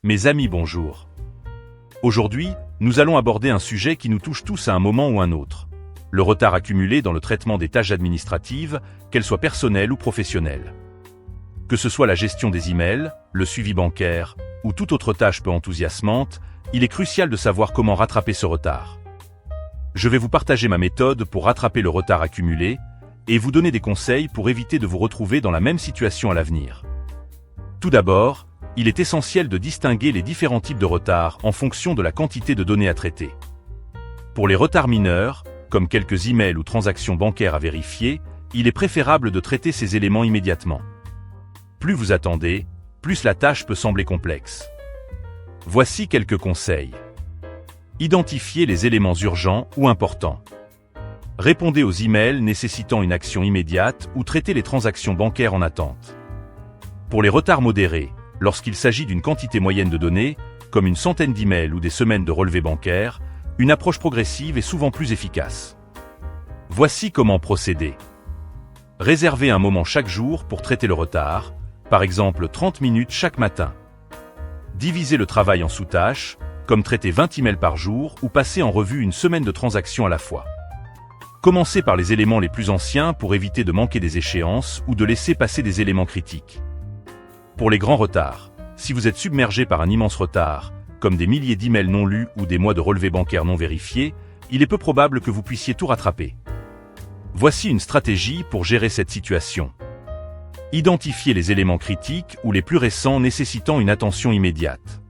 Mes amis, bonjour. Aujourd'hui, nous allons aborder un sujet qui nous touche tous à un moment ou un autre. Le retard accumulé dans le traitement des tâches administratives, qu'elles soient personnelles ou professionnelles. Que ce soit la gestion des emails, le suivi bancaire, ou toute autre tâche peu enthousiasmante, il est crucial de savoir comment rattraper ce retard. Je vais vous partager ma méthode pour rattraper le retard accumulé et vous donner des conseils pour éviter de vous retrouver dans la même situation à l'avenir. Tout d'abord, il est essentiel de distinguer les différents types de retards en fonction de la quantité de données à traiter. Pour les retards mineurs, comme quelques emails ou transactions bancaires à vérifier, il est préférable de traiter ces éléments immédiatement. Plus vous attendez, plus la tâche peut sembler complexe. Voici quelques conseils. Identifiez les éléments urgents ou importants. Répondez aux emails nécessitant une action immédiate ou traitez les transactions bancaires en attente. Pour les retards modérés, lorsqu'il s'agit d'une quantité moyenne de données, comme une centaine d'emails ou des semaines de relevés bancaires, une approche progressive est souvent plus efficace. Voici comment procéder. Réservez un moment chaque jour pour traiter le retard, par exemple 30 minutes chaque matin. Divisez le travail en sous-tâches, comme traiter 20 emails par jour ou passer en revue une semaine de transactions à la fois. Commencez par les éléments les plus anciens pour éviter de manquer des échéances ou de laisser passer des éléments critiques. Pour les grands retards, si vous êtes submergé par un immense retard, comme des milliers d'emails non lus ou des mois de relevés bancaires non vérifiés, il est peu probable que vous puissiez tout rattraper. Voici une stratégie pour gérer cette situation. Identifiez les éléments critiques ou les plus récents nécessitant une attention immédiate.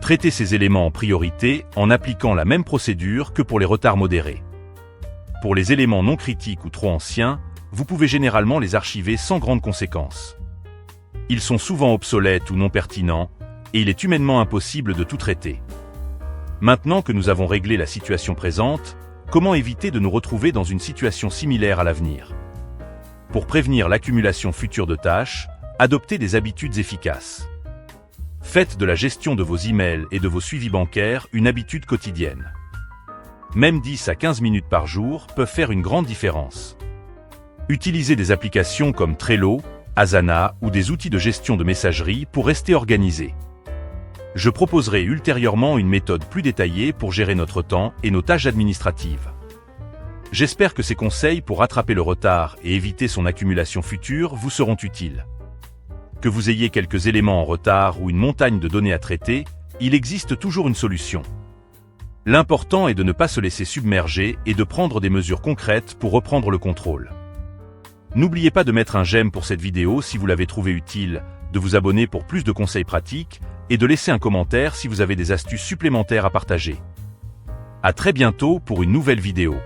Traitez ces éléments en priorité en appliquant la même procédure que pour les retards modérés. Pour les éléments non critiques ou trop anciens, vous pouvez généralement les archiver sans grandes conséquences. Ils sont souvent obsolètes ou non pertinents, et il est humainement impossible de tout traiter. Maintenant que nous avons réglé la situation présente, comment éviter de nous retrouver dans une situation similaire à l'avenir? Pour prévenir l'accumulation future de tâches, adoptez des habitudes efficaces. Faites de la gestion de vos emails et de vos suivis bancaires une habitude quotidienne. Même 10 à 15 minutes par jour peuvent faire une grande différence. Utilisez des applications comme Trello, Asana ou des outils de gestion de messagerie pour rester organisé. Je proposerai ultérieurement une méthode plus détaillée pour gérer notre temps et nos tâches administratives. J'espère que ces conseils pour rattraper le retard et éviter son accumulation future vous seront utiles. Que vous ayez quelques éléments en retard ou une montagne de données à traiter, il existe toujours une solution. L'important est de ne pas se laisser submerger et de prendre des mesures concrètes pour reprendre le contrôle. N'oubliez pas de mettre un j'aime pour cette vidéo si vous l'avez trouvée utile, de vous abonner pour plus de conseils pratiques et de laisser un commentaire si vous avez des astuces supplémentaires à partager. À très bientôt pour une nouvelle vidéo.